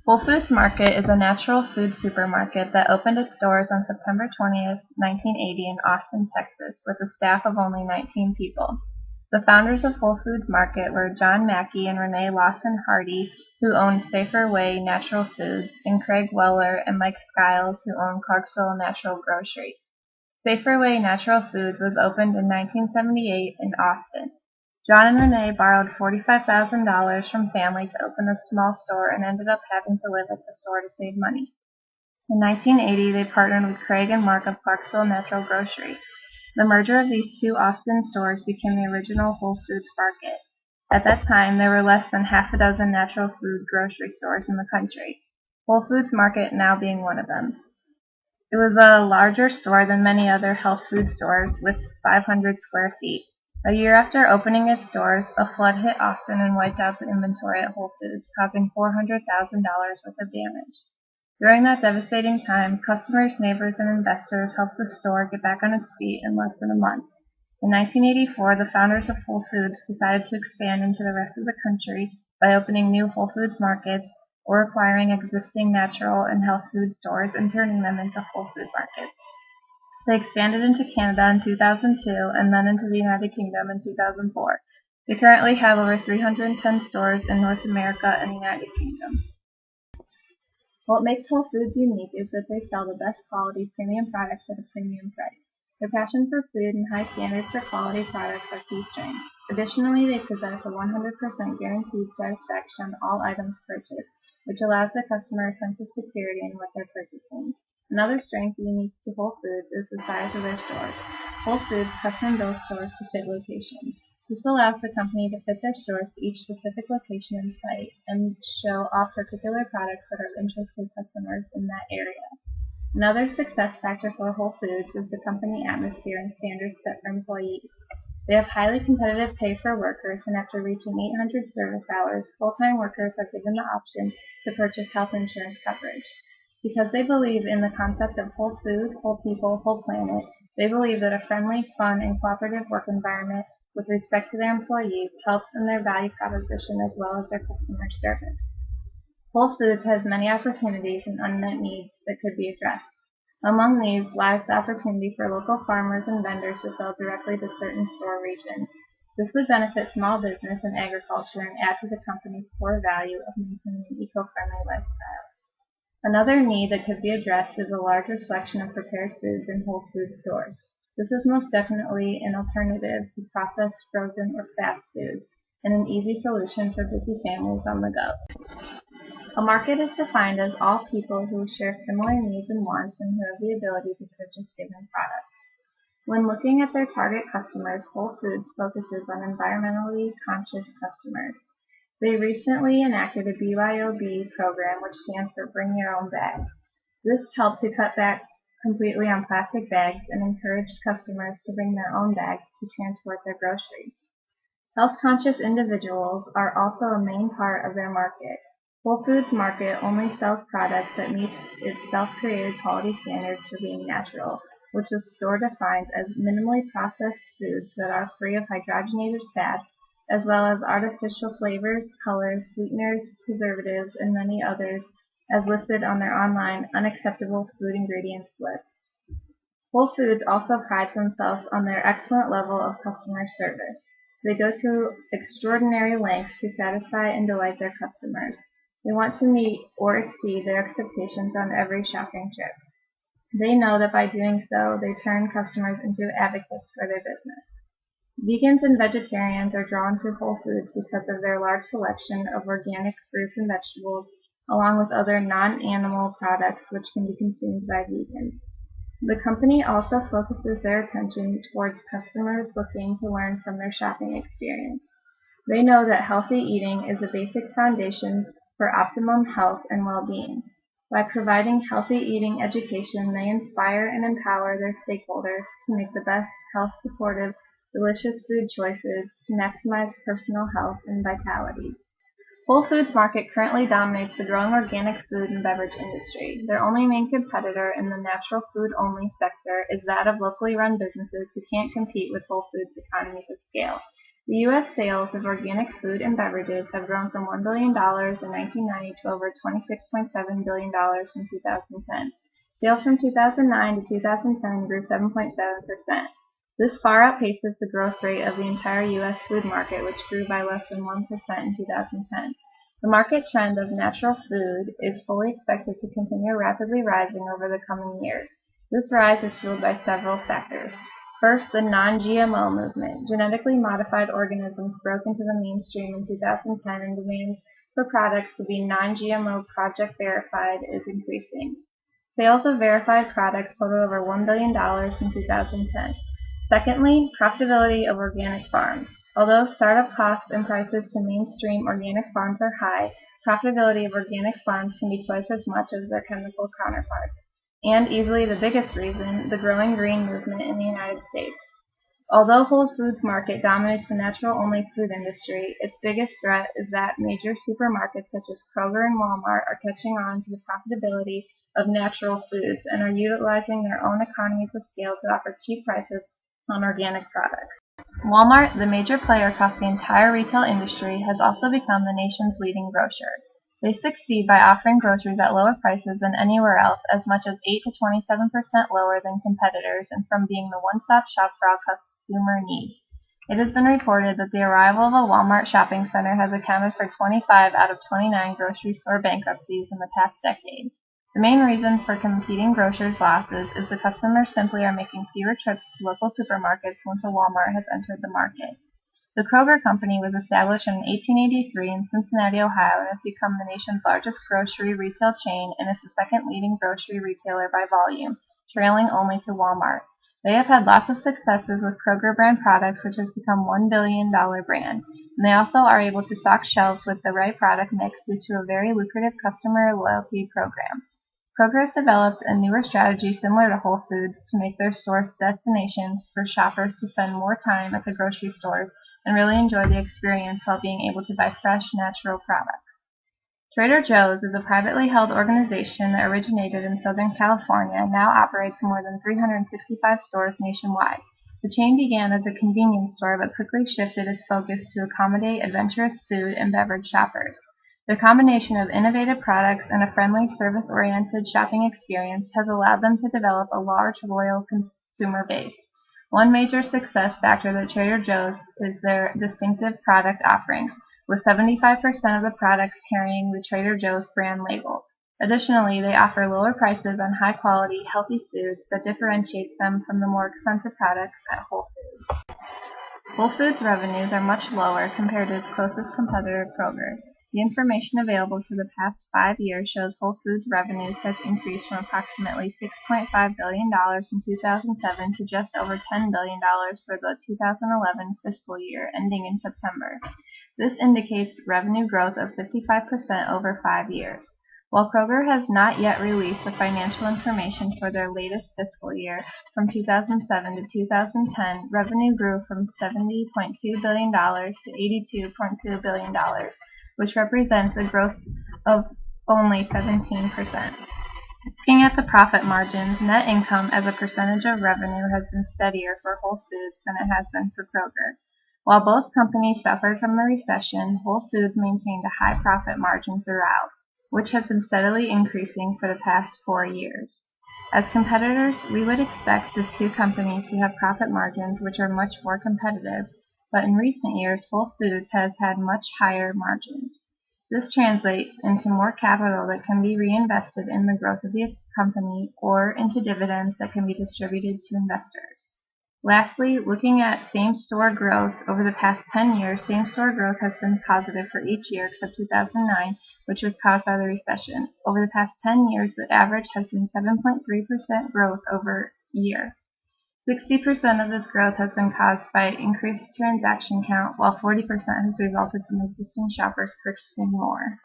Whole Foods Market is a natural food supermarket that opened its doors on September 20th, 1980 in Austin, Texas, with a staff of only 19 people. The founders of Whole Foods Market were John Mackey and Renee Lawson Hardy, who owned Safer Way Natural Foods, and Craig Weller and Mike Skiles, who owned Clarksville Natural Grocery. Safer Way Natural Foods was opened in 1978 in Austin. John and Renee borrowed $45,000 from family to open a small store and ended up having to live at the store to save money. In 1980, they partnered with Craig and Mark of Clarksville Natural Grocery. The merger of these two Austin stores became the original Whole Foods Market. At that time, there were less than half a dozen natural food grocery stores in the country, Whole Foods Market now being one of them. It was a larger store than many other health food stores, with 500 square feet. A year after opening its doors, a flood hit Austin and wiped out the inventory at Whole Foods, causing $400,000 worth of damage. During that devastating time, customers, neighbors, and investors helped the store get back on its feet in less than a month. In 1984, the founders of Whole Foods decided to expand into the rest of the country by opening new Whole Foods markets or acquiring existing natural and health food stores and turning them into Whole Food markets. They expanded into Canada in 2002 and then into the United Kingdom in 2004. They currently have over 310 stores in North America and the United Kingdom. What makes Whole Foods unique is that they sell the best quality premium products at a premium price. Their passion for food and high standards for quality products are key strengths. Additionally, they possess a 100% guaranteed satisfaction on all items purchased, which allows the customer a sense of security in what they're purchasing. Another strength unique to Whole Foods is the size of their stores. Whole Foods custom builds stores to fit locations. This allows the company to fit their stores to each specific location and site and show off particular products that are of interest to customers in that area. Another success factor for Whole Foods is the company atmosphere and standards set for employees. They have highly competitive pay for workers, and after reaching 800 service hours, full-time workers are given the option to purchase health insurance coverage. Because they believe in the concept of whole food, whole people, whole planet, they believe that a friendly, fun, and cooperative work environment with respect to their employees helps in their value proposition as well as their customer service. Whole Foods has many opportunities and unmet needs that could be addressed. Among these lies the opportunity for local farmers and vendors to sell directly to certain store regions. This would benefit small business and agriculture and add to the company's core value of maintaining an eco-friendly lifestyle. Another need that could be addressed is a larger selection of prepared foods in Whole Foods stores. This is most definitely an alternative to processed, frozen, or fast foods, and an easy solution for busy families on the go. A market is defined as all people who share similar needs and wants and who have the ability to purchase given products. When looking at their target customers, Whole Foods focuses on environmentally conscious customers. They recently enacted a BYOB program, which stands for Bring Your Own Bag. This helped to cut back completely on plastic bags and encouraged customers to bring their own bags to transport their groceries. Health-conscious individuals are also a main part of their market. Whole Foods Market only sells products that meet its self-created quality standards for being natural, which the store defines as minimally processed foods that are free of hydrogenated fats, as well as artificial flavors, colors, sweeteners, preservatives, and many others as listed on their online unacceptable food ingredients lists. Whole Foods also prides themselves on their excellent level of customer service. They go to extraordinary lengths to satisfy and delight their customers. They want to meet or exceed their expectations on every shopping trip. They know that by doing so, they turn customers into advocates for their business. Vegans and vegetarians are drawn to Whole Foods because of their large selection of organic fruits and vegetables, along with other non-animal products which can be consumed by vegans. The company also focuses their attention towards customers looking to learn from their shopping experience. They know that healthy eating is a basic foundation for optimum health and well-being. By providing healthy eating education, they inspire and empower their stakeholders to make the best health-supportive, delicious food choices to maximize personal health and vitality. Whole Foods Market currently dominates the growing organic food and beverage industry. Their only main competitor in the natural food-only sector is that of locally run businesses who can't compete with Whole Foods' economies of scale. The U.S. sales of organic food and beverages have grown from $1 billion in 1990 to over $26.7 billion in 2010. Sales from 2009 to 2010 grew 7.7%. This far outpaces the growth rate of the entire U.S. food market, which grew by less than 1% in 2010. The market trend of natural food is fully expected to continue rapidly rising over the coming years. This rise is fueled by several factors. First, the non-GMO movement. Genetically modified organisms broke into the mainstream in 2010, and demand for products to be non-GMO Project Verified is increasing. Sales of verified products totaled over $1 billion in 2010. Secondly, profitability of organic farms. Although startup costs and prices to mainstream organic farms are high, profitability of organic farms can be twice as much as their chemical counterparts. And easily the biggest reason, the growing green movement in the United States. Although Whole Foods Market dominates the natural-only food industry, its biggest threat is that major supermarkets such as Kroger and Walmart are catching on to the profitability of natural foods and are utilizing their own economies of scale to offer cheap prices on organic products. Walmart, the major player across the entire retail industry, has also become the nation's leading grocer. They succeed by offering groceries at lower prices than anywhere else, as much as 8 to 27% lower than competitors, and from being the one-stop shop for all consumer needs. It has been reported that the arrival of a Walmart shopping center has accounted for 25 out of 29 grocery store bankruptcies in the past decade. The main reason for competing grocers' losses is the customers simply are making fewer trips to local supermarkets once a Walmart has entered the market. The Kroger Company was established in 1883 in Cincinnati, Ohio, and has become the nation's largest grocery retail chain and is the second leading grocery retailer by volume, trailing only to Walmart. They have had lots of successes with Kroger brand products, which has become $1 billion brand, and they also are able to stock shelves with the right product mix due to a very lucrative customer loyalty program. Kroger has developed a newer strategy similar to Whole Foods to make their stores destinations for shoppers to spend more time at the grocery stores and really enjoy the experience while being able to buy fresh, natural products. Trader Joe's is a privately held organization that originated in Southern California and now operates more than 365 stores nationwide. The chain began as a convenience store but quickly shifted its focus to accommodate adventurous food and beverage shoppers. The combination of innovative products and a friendly, service-oriented shopping experience has allowed them to develop a large, loyal consumer base. One major success factor at Trader Joe's is their distinctive product offerings, with 75% of the products carrying the Trader Joe's brand label. Additionally, they offer lower prices on high-quality, healthy foods that differentiates them from the more expensive products at Whole Foods. Whole Foods revenues are much lower compared to its closest competitor, Kroger. The information available for the past 5 years shows Whole Foods revenues has increased from approximately $6.5 billion in 2007 to just over $10 billion for the 2011 fiscal year ending in September. This indicates revenue growth of 55% over 5 years. While Kroger has not yet released the financial information for their latest fiscal year, from 2007 to 2010, revenue grew from $70.2 billion to $82.2 billion. Which represents a growth of only 17%. Looking at the profit margins, net income as a percentage of revenue has been steadier for Whole Foods than it has been for Kroger. While both companies suffered from the recession, Whole Foods maintained a high profit margin throughout, which has been steadily increasing for the past 4 years. As competitors, we would expect the two companies to have profit margins which are much more competitive, but in recent years, Whole Foods has had much higher margins. This translates into more capital that can be reinvested in the growth of the company or into dividends that can be distributed to investors. Lastly, looking at same-store growth over the past 10 years, same-store growth has been positive for each year except 2009, which was caused by the recession. Over the past 10 years, the average has been 7.3% growth over year. 60% of this growth has been caused by increased transaction count, while 40% has resulted from existing shoppers purchasing more.